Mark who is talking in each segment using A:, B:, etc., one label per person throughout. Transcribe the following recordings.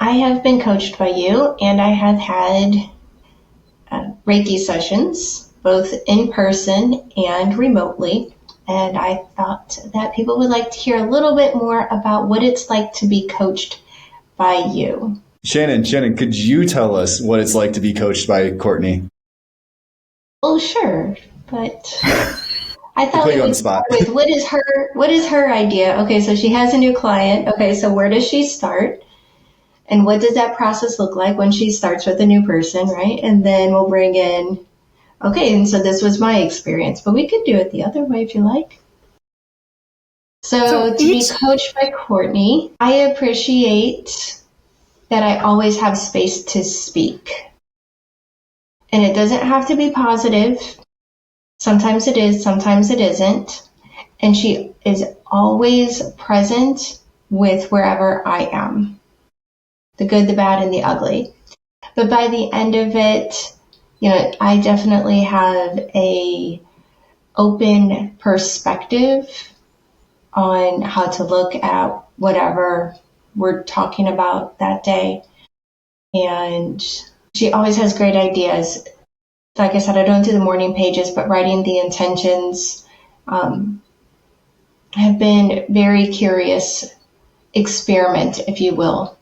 A: I have been coached by you, and I have had Reiki sessions, both in person and remotely. And I thought that people would like to hear a little bit more about what it's like to be coached by you.
B: Shannon, could you tell us what it's like to be coached by Courtney?
A: Well, sure, but I thought
B: we
A: we
B: would
A: would start with what is her idea? Okay, so she has a new client. Okay, so where does she start? And what does that process look like when she starts with a new person, right? And then we'll bring in, okay, and so this was my experience, but we could do it the other way if you like. So to be coached by Courtney, I appreciate that I always have space to speak. And it doesn't have to be positive. Sometimes it is, sometimes it isn't. And she is always present with wherever I am. The good, the bad, and the ugly. But by the end of it, I definitely have a open perspective on how to look at whatever we're talking about that day. And she always has great ideas. Like I said, I don't do the morning pages, but writing the intentions. Have been very curious experiment, if you will,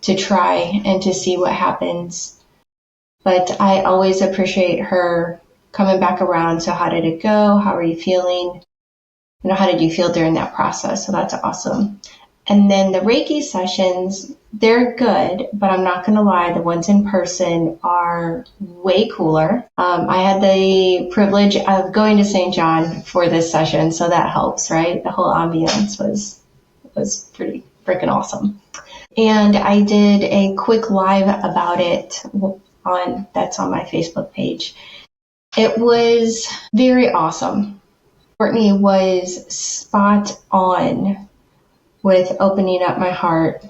A: to try and to see what happens. But I always appreciate her coming back around. So how did it go? How are you feeling? How did you feel during that process? So that's awesome. And then the Reiki sessions, they're good, but I'm not going to lie, the ones in person are way cooler. I had the privilege of going to St. John for this session, so that helps, right? The whole ambience was pretty freaking awesome. And I did a quick live about it that's on my Facebook page. It was very awesome. Courtney was spot on with opening up my heart.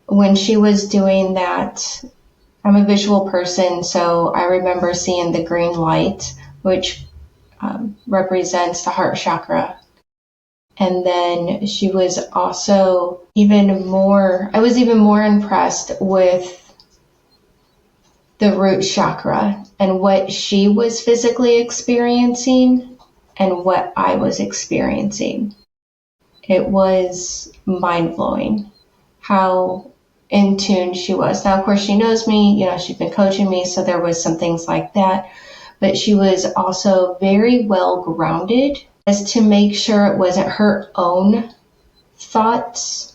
A: When she was doing that, I'm a visual person, so I remember seeing the green light, which represents the heart chakra. And then she was also I was even more impressed with the root chakra and what she was physically experiencing and what I was experiencing. It was mind-blowing how in tune she was. Now, of course, she knows me, she's been coaching me, so there was some things like that. But she was also very well grounded as to make sure it wasn't her own thoughts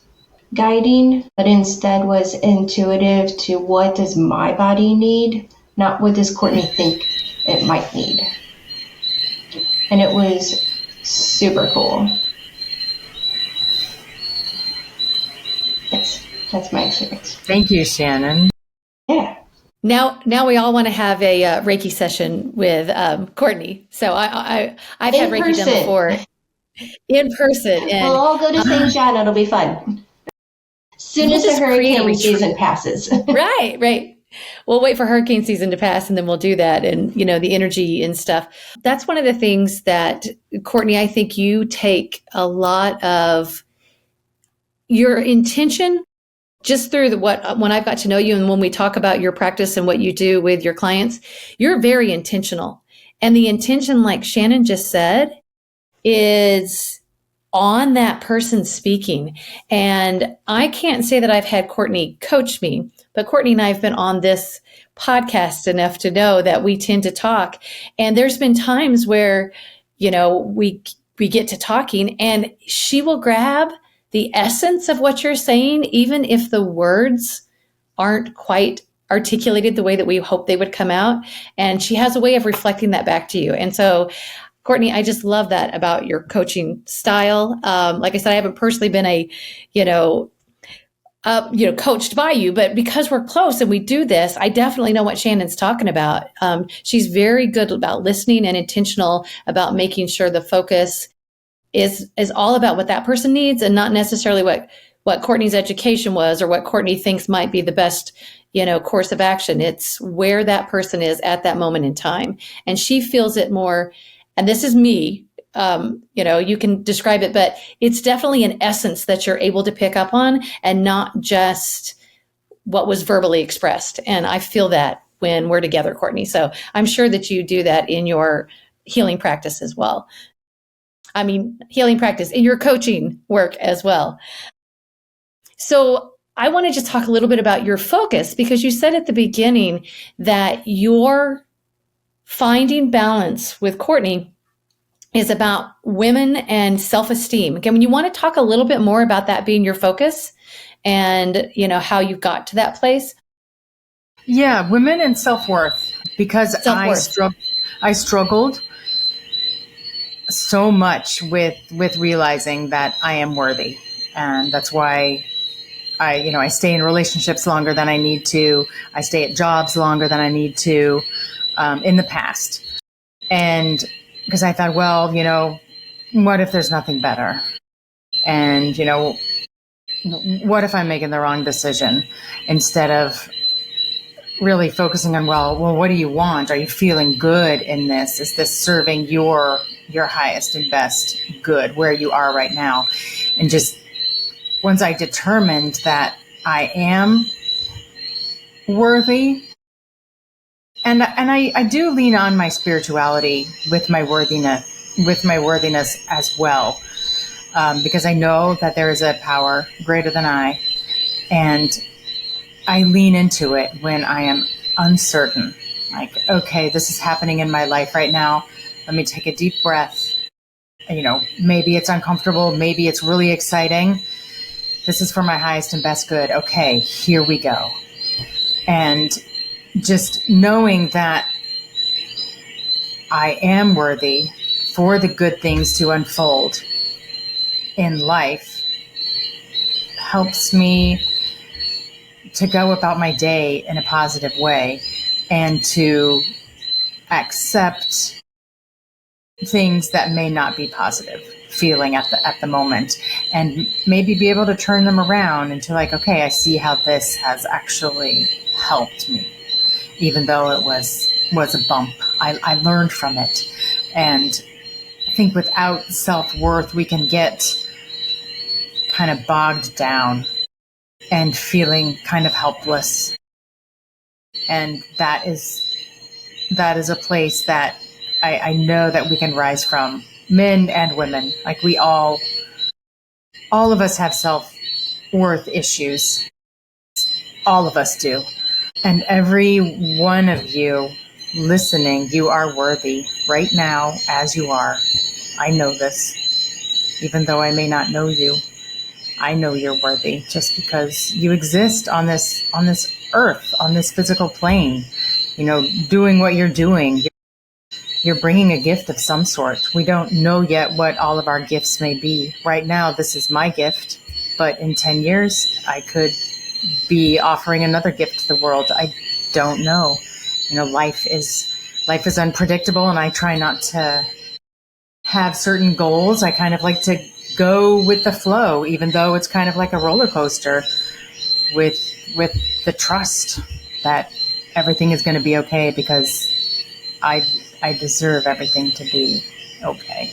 A: guiding, but instead was intuitive to what does my body need, not what does Courtney think it might need. And it was super cool. Yes, that's my experience.
C: Thank you, Shannon.
A: Yeah.
D: Now we all want to have a Reiki session with Courtney. So I've had Reiki done before in person. And
A: we'll all go to St. John. It'll be fun. As soon as the hurricane season passes.
D: Right. We'll wait for hurricane season to pass and then we'll do that. And, the energy and stuff. That's one of the things that, Courtney, I think you take a lot of your intention just through when I've got to know you and when we talk about your practice and what you do with your clients, you're very intentional. And the intention, like Shannon just said, is on that person speaking. And I can't say that I've had Courtney coach me, but Courtney and I have been on this podcast enough to know that we tend to talk. And there's been times where, we get to talking and she will grab the essence of what you're saying, even if the words aren't quite articulated the way that we hope they would come out. And she has a way of reflecting that back to you. And so, Courtney, I just love that about your coaching style. Like I said, I haven't personally been coached by you, but because we're close and we do this, I definitely know what Shannon's talking about. She's very good about listening and intentional about making sure the focus is all about what that person needs and not necessarily what Courtney's education was or what Courtney thinks might be the best, course of action. It's where that person is at that moment in time. And she feels it more. And this is me You can describe it, but it's definitely an essence that you're able to pick up on and not just what was verbally expressed. And I feel that when we're together, Courtney. So I'm sure that you do that in your healing practice as well. I mean, healing practice in your coaching work as well. So I want to just talk a little bit about your focus, because you said at the beginning that your finding balance with Courtney is about women and self-esteem. Again, you want to talk a little bit more about that being your focus and, how you got to that place?
C: Yeah, women and self-worth, because I struggled so much with realizing that I am worthy. And that's why I stay in relationships longer than I need to. I stay at jobs longer than I need to, in the past. And because I thought, well, what if there's nothing better? And, what if I'm making the wrong decision? Instead of really focusing on, well, what do you want? Are you feeling good in this? Is this serving your highest and best good where you are right now? And just once I determined that I am worthy, and I do lean on my spirituality with my worthiness as well, because I know that there is a power greater than I, and I lean into it when I am uncertain. Like, okay, this is happening in my life right now. Let me take a deep breath. Maybe it's uncomfortable. Maybe it's really exciting. This is for my highest and best good. Okay, here we go. And just knowing that I am worthy for the good things to unfold in life helps me to go about my day in a positive way and to accept things that may not be positive feeling at the moment, and maybe be able to turn them around into like, okay, I see how this has actually helped me, even though it was a bump. I learned from it. And I think without self-worth, we can get kind of bogged down and feeling kind of helpless. And that is a place that I know that we can rise from, men and women. Like, we all of us have self-worth issues. All of us do. And every one of you listening, you are worthy right now as you are. I know this. Even though I may not know you, I know you're worthy just because you exist on this earth, on this physical plane, doing what you're doing. You're bringing a gift of some sort. We don't know yet what all of our gifts may be. Right now, this is my gift, but in 10 years, I could be offering another gift to the world. I don't know. Life is unpredictable, and I try not to have certain goals. I kind of like to go with the flow, even though it's kind of like a roller coaster, with the trust that everything is going to be okay, because I deserve everything to be okay.